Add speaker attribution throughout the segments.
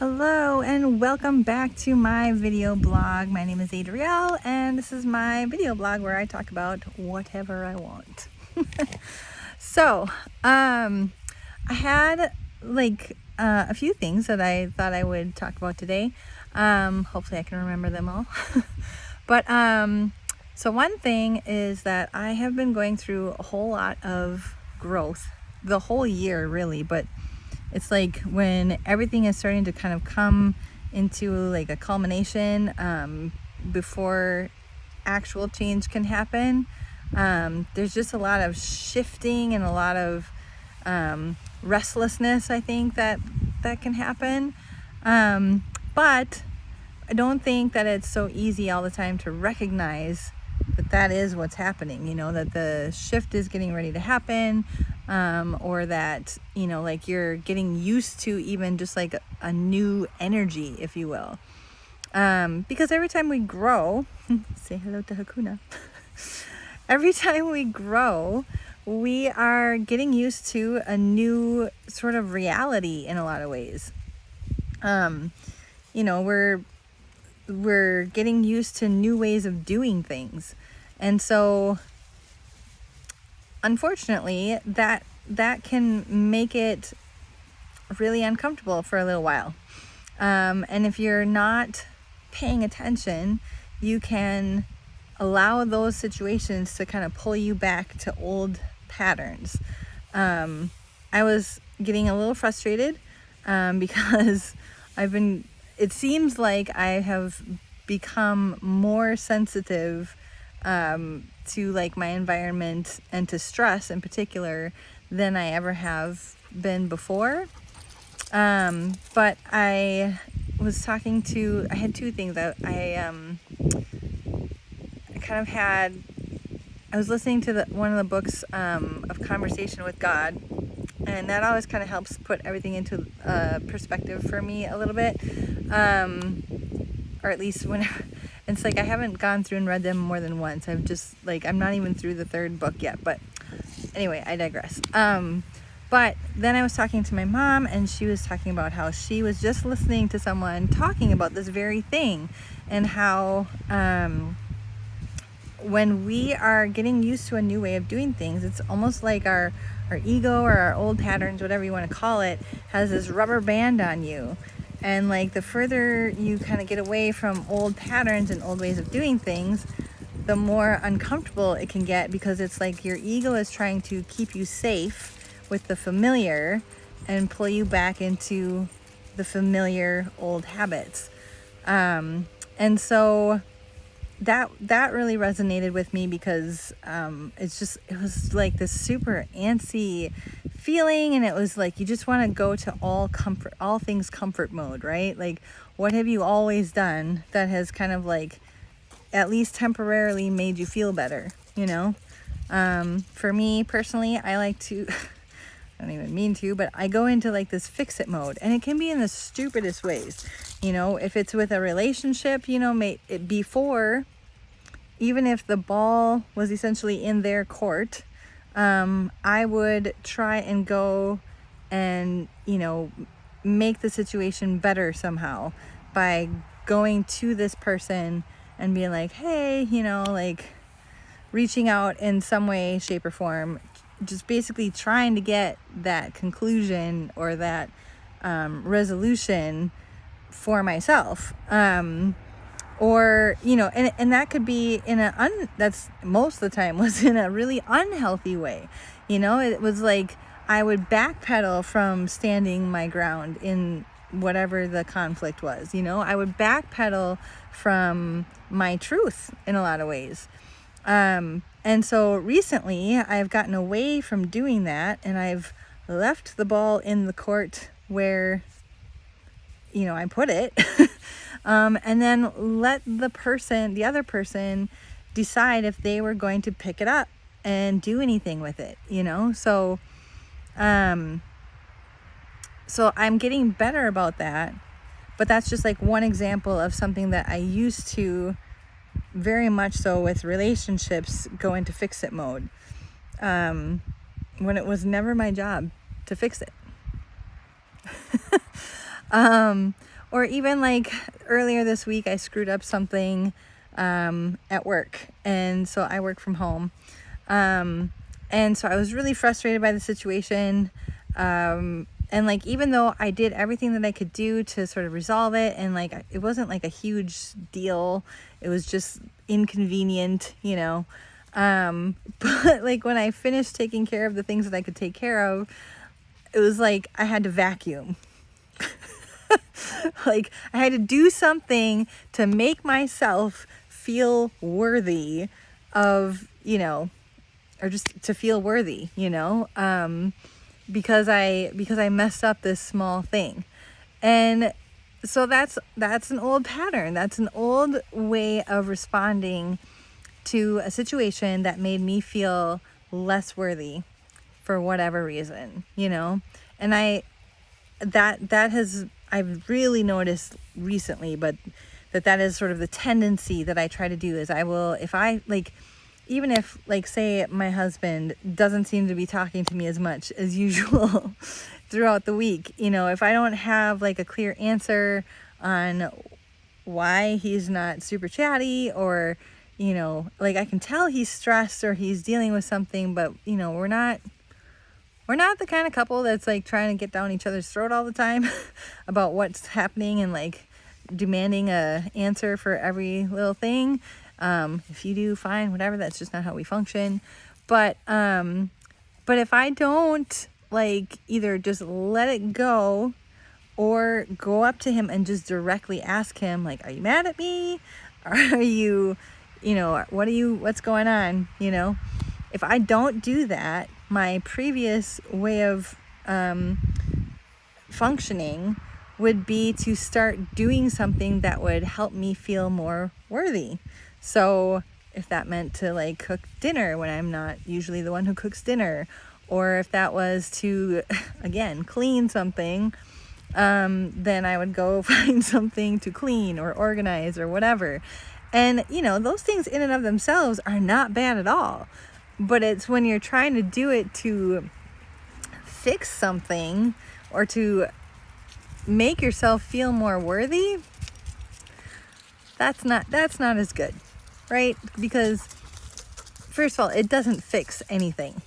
Speaker 1: Hello and welcome back to my video blog. My name is Adrielle and this is my video blog where I talk about whatever I want. So, I had a few things that I thought I would talk about today. Hopefully I can remember them all. But so one thing is that I have been going through a whole lot of growth the whole year really, but it's like when everything is starting to kind of come into like a culmination before actual change can happen. There's just a lot of shifting and a lot of restlessness, I think, that can happen. But I don't think that it's so easy all the time to recognize that is what's happening, that the shift is getting ready to happen. Or that, like you're getting used to even just like a new energy, if you will. Because every time we grow, say hello to Hakuna. Every time we grow, we are getting used to a new sort of reality in a lot of ways. We're getting used to new ways of doing things. And so unfortunately, that can make it really uncomfortable for a little while. And if you're not paying attention, you can allow those situations to kind of pull you back to old patterns. I was getting a little frustrated because it seems like I have become more sensitive to like my environment and to stress in particular than I ever have been before. But I had two things that I was listening to one of the books of Conversation with God, and that always kind of helps put everything into perspective for me a little bit, or at least when it's like I haven't gone through and read them more than once. I'm not even through the third book yet, but anyway, I digress. But then I was talking to my mom, and she was talking about how she was just listening to someone talking about this very thing, and how when we are getting used to a new way of doing things, it's almost like our ego or our old patterns, whatever you want to call it, has this rubber band on you. And like the further you kind of get away from old patterns and old ways of doing things, the more uncomfortable it can get, because it's like your ego is trying to keep you safe with the familiar and pull you back into the familiar old habits. And so that really resonated with me, because it was like this super antsy feeling, and it was like you just want to go to all things comfort mode, right? Like, what have you always done that has kind of like at least temporarily made you feel better, For me personally, I like to I don't even mean to, but I go into like this fix it mode, and it can be in the stupidest ways. If it's with a relationship, before, even if the ball was essentially in their court, I would try and go and, make the situation better somehow by going to this person and being like, hey, like reaching out in some way, shape, or form, just basically trying to get that conclusion or that resolution for myself. Or, and that could be that's most of the time was in a really unhealthy way. It was like I would backpedal from standing my ground in whatever the conflict was. I would backpedal from my truth in a lot of ways. And so recently I've gotten away from doing that, and I've left the ball in the court where, I put it. And then let the other person decide if they were going to pick it up and do anything with it, So, so I'm getting better about that, but that's just like one example of something that I used to very much so with relationships go into fix it mode, when it was never my job to fix it. Or even like earlier this week, I screwed up something at work. And so I work from home. And so I was really frustrated by the situation. And like, even though I did everything that I could do to sort of resolve it, and like, it wasn't like a huge deal, it was just inconvenient, you know. But like, when I finished taking care of the things that I could take care of, it was like I had to vacuum. Like, I had to do something to make myself feel worthy of, you know, or just to feel worthy, you know, because I messed up this small thing. And so that's an old pattern. That's an old way of responding to a situation that made me feel less worthy for whatever reason, you know. And I've really noticed recently, but that is sort of the tendency that I try to do. Is I will, if I like, even if like, say my husband doesn't seem to be talking to me as much as usual throughout the week, you know, if I don't have like a clear answer on why he's not super chatty, or, you know, like, I can tell he's stressed or he's dealing with something, but, you know, we're not the kind of couple that's like trying to get down each other's throat all the time about what's happening and like demanding a answer for every little thing. If you do, fine, whatever. That's just not how we function. But if I don't like either just let it go or go up to him and just directly ask him, like, are you mad at me? Are you, you know, what's going on? You know, if I don't do that, my previous way of functioning would be to start doing something that would help me feel more worthy. So if that meant to like cook dinner when I'm not usually the one who cooks dinner, or if that was to, again, clean something, then I would go find something to clean or organize or whatever. And, you know, those things in and of themselves are not bad at all. But it's when you're trying to do it to fix something or to make yourself feel more worthy, that's not as good, right? Because first of all, it doesn't fix anything.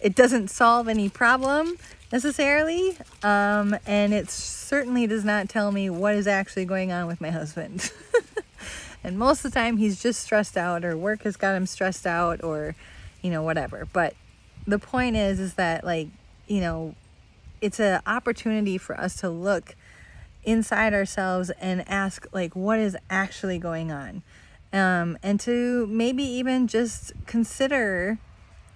Speaker 1: It doesn't solve any problem necessarily, and it certainly does not tell me what is actually going on with my husband. And most of the time he's just stressed out, or work has got him stressed out, or, you know, whatever. But the point is that, like, you know, it's an opportunity for us to look inside ourselves and ask, like, what is actually going on? And to maybe even just consider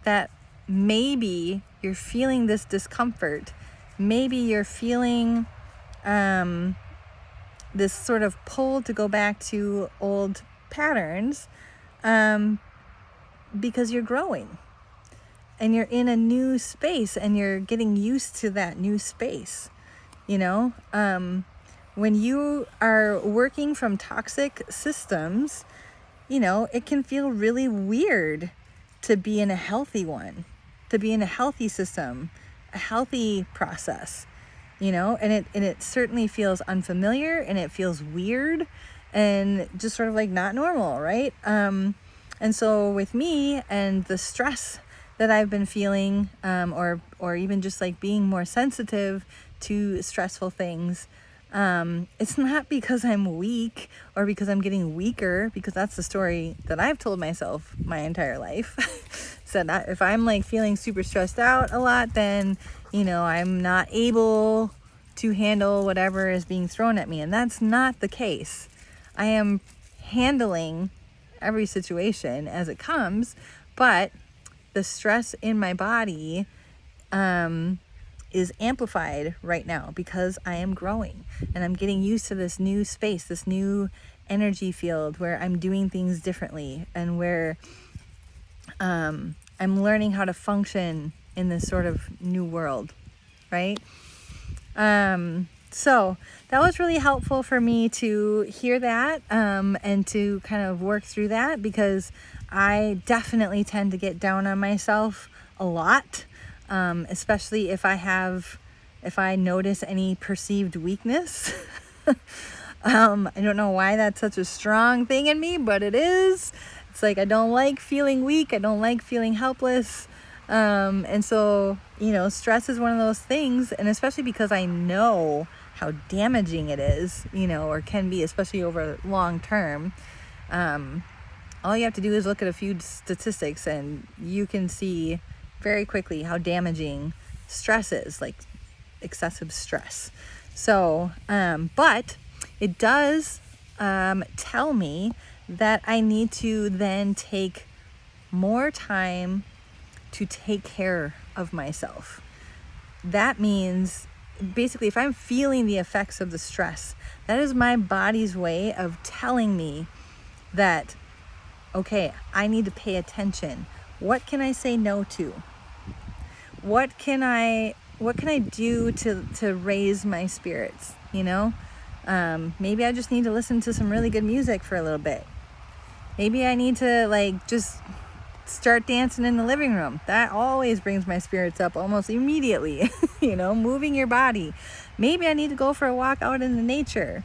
Speaker 1: that maybe you're feeling this discomfort. Maybe you're feeling this sort of pull to go back to old patterns because you're growing and you're in a new space and you're getting used to that new space. You know, when you are working from toxic systems, you know, it can feel really weird to be in a healthy one, to be in a healthy system, a healthy process. You know, and it certainly feels unfamiliar, and it feels weird and just sort of like not normal, right? And so with me and the stress that I've been feeling, or even just like being more sensitive to stressful things, it's not because I'm weak or because I'm getting weaker, because that's the story that I've told myself my entire life. So that if I'm like feeling super stressed out a lot, then, you know, I'm not able to handle whatever is being thrown at me. And that's not the case. I am handling every situation as it comes, but the stress in my body is amplified right now because I am growing and I'm getting used to this new space, this new energy field where I'm doing things differently, and where I'm learning how to function in this sort of new world, right? So that was really helpful for me to hear that, and to kind of work through that, because I definitely tend to get down on myself a lot, especially if I have if I notice any perceived weakness. I don't know why that's such a strong thing in me, but it is. It's like I don't like feeling weak. I don't like feeling helpless. And so, stress is one of those things, and especially because I know how damaging it is, or can be, especially over long term. All you have to do is look at a few statistics and you can see very quickly how damaging stress is, like excessive stress. So, but it does tell me that I need to then take more time to take care of myself. That means basically if I'm feeling the effects of the stress, that is my body's way of telling me that, okay, I need to pay attention. What can I say no to? What can I do to raise my spirits? Maybe I just need to listen to some really good music for a little bit. Maybe I need to just start dancing in the living room. That always brings my spirits up almost immediately. Moving your body. Maybe I need to go for a walk out in the nature.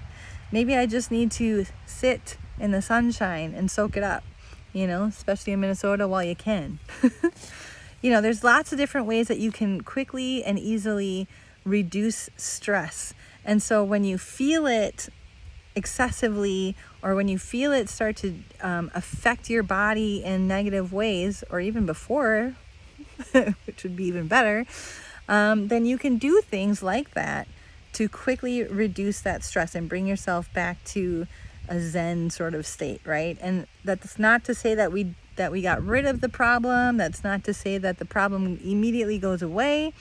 Speaker 1: Maybe I just need to sit in the sunshine and soak it up, especially in Minnesota while you can. There's lots of different ways that you can quickly and easily reduce stress. And so when you feel it excessively, or when you feel it start to affect your body in negative ways, or even before, which would be even better, then you can do things like that to quickly reduce that stress and bring yourself back to a Zen sort of state, right? And that's not to say that we got rid of the problem. That's not to say that the problem immediately goes away.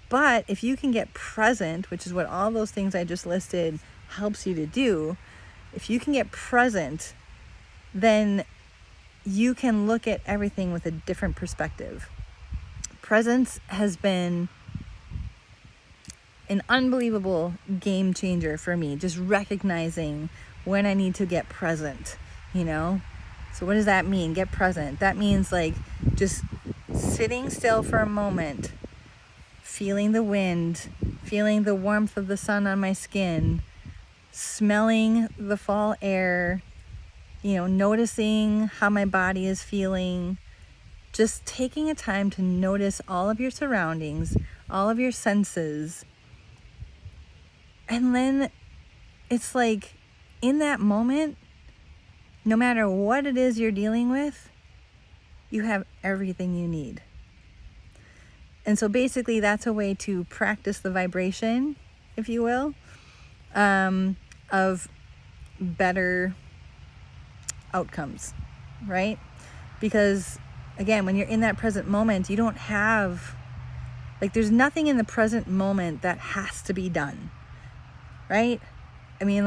Speaker 1: But if you can get present, which is what all those things I just listed helps you to do, if you can get present, then you can look at everything with a different perspective. Presence has been an unbelievable game changer for me, just recognizing when I need to get present, So what does that mean? Get present. That means just sitting still for a moment, feeling the wind, feeling the warmth of the sun on my skin, smelling the fall air, noticing how my body is feeling, just taking a time to notice all of your surroundings, all of your senses. And then it's like in that moment, no matter what it is you're dealing with, you have everything you need. And so basically that's a way to practice the vibration, if you will, of better outcomes, right? Because again, when you're in that present moment, you don't have, there's nothing in the present moment that has to be done, right? I mean,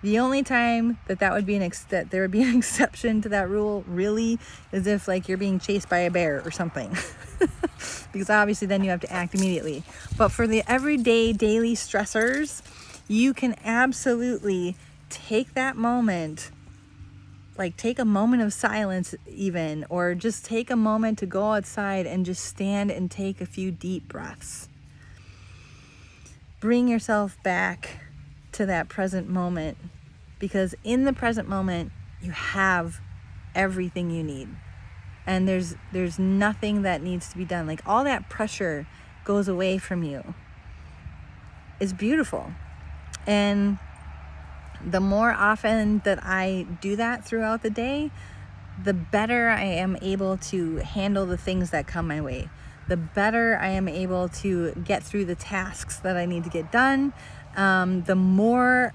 Speaker 1: the only time that would be that there would be an exception to that rule really is if you're being chased by a bear or something. Because obviously then you have to act immediately. But for the everyday daily stressors, you can absolutely take that moment, take a moment of silence even, or just take a moment to go outside and just stand and take a few deep breaths. Bring yourself back to that present moment, because in the present moment you have everything you need, and there's nothing that needs to be done. All that pressure goes away from you. It's beautiful. And the more often that I do that throughout the day, the better I am able to handle the things that come my way. The better I am able to get through the tasks that I need to get done. The more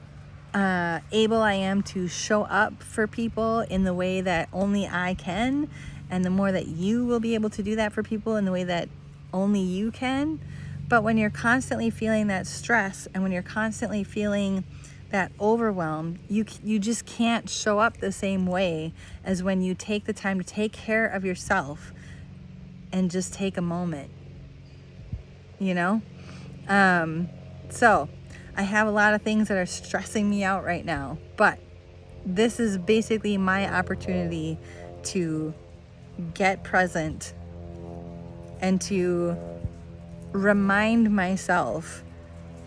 Speaker 1: able I am to show up for people in the way that only I can, and the more that you will be able to do that for people in the way that only you can. But when you're constantly feeling that stress, and when you're constantly feeling that overwhelm, you just can't show up the same way as when you take the time to take care of yourself and just take a moment, So I have a lot of things that are stressing me out right now, but this is basically my opportunity to get present and to remind myself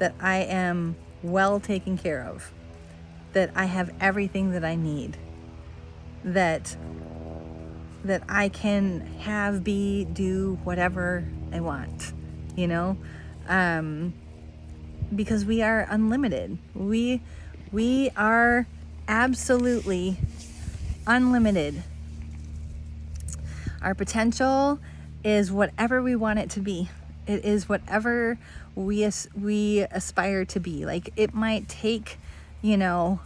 Speaker 1: that I am well taken care of, that I have everything that I need, that I can have, be, do whatever I want, you know? Because we are unlimited. We are absolutely unlimited. Our potential is whatever we want it to be. It is whatever we aspire to be. Like, it might take, a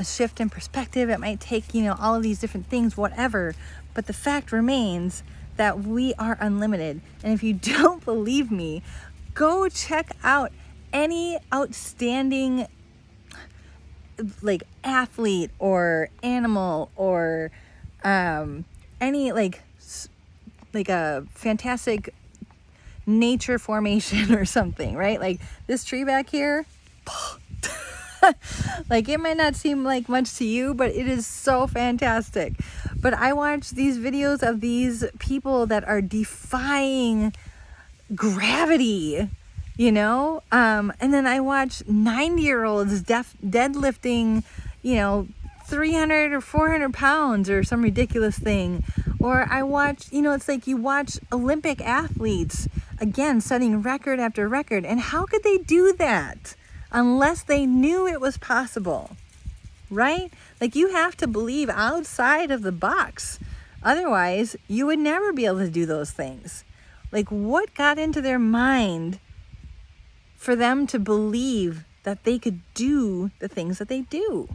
Speaker 1: shift in perspective. It might take, all of these different things, whatever. But the fact remains that we are unlimited. And if you don't believe me, go check out any outstanding like athlete or animal or any like a fantastic nature formation or something, right? Like this tree back here, like it might not seem like much to you, but it is so fantastic. But I watch these videos of these people that are defying gravity, and then I watch 90-year-olds deadlifting, 300 or 400 pounds or some ridiculous thing. Or I watch, it's like you watch Olympic athletes, again, setting record after record. And how could they do that unless they knew it was possible, right? Like, you have to believe outside of the box. Otherwise, you would never be able to do those things. Like, what got into their mind for them to believe that they could do the things that they do?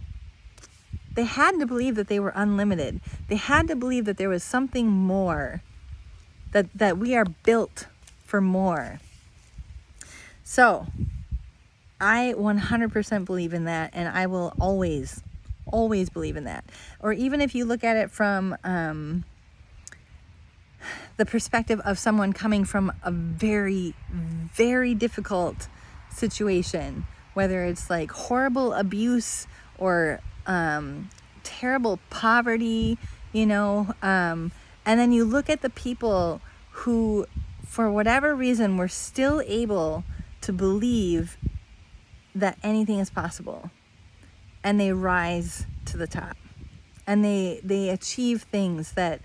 Speaker 1: They had to believe that they were unlimited. They had to believe that there was something more, that we are built for more. So, I 100% believe in that, and I will always believe in that. Or even if you look at it from the perspective of someone coming from a very, very difficult situation, whether it's like horrible abuse or terrible poverty, and then you look at the people who, for whatever reason, were still able to believe that anything is possible, and they rise to the top, and they achieve things that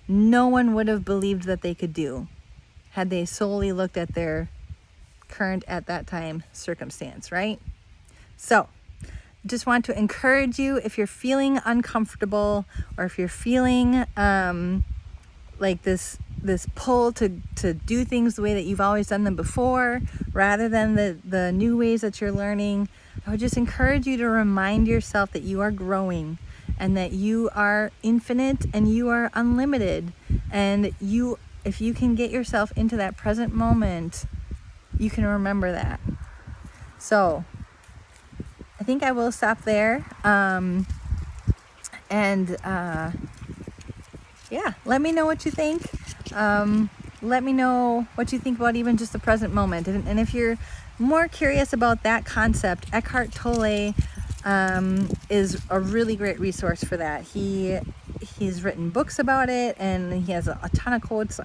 Speaker 1: no one would have believed that they could do had they solely looked at their current, at that time, circumstance, right? So, just want to encourage you, if you're feeling uncomfortable, or if you're feeling like this pull to do things the way that you've always done them before, rather than the new ways that you're learning, I would just encourage you to remind yourself that you are growing, and that you are infinite, and you are unlimited. And if you can get yourself into that present moment, you can remember that. So I think I will stop there. Yeah, let me know what you think. Let me know what you think about even just the present moment. And if you're more curious about that concept, Eckhart Tolle is a really great resource for that. He's written books about it, and he has a ton of quotes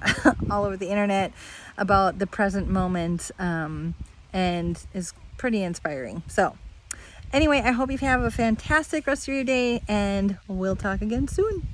Speaker 1: all over the internet about the present moment, and is pretty inspiring. So anyway, I hope you have a fantastic rest of your day, and we'll talk again soon.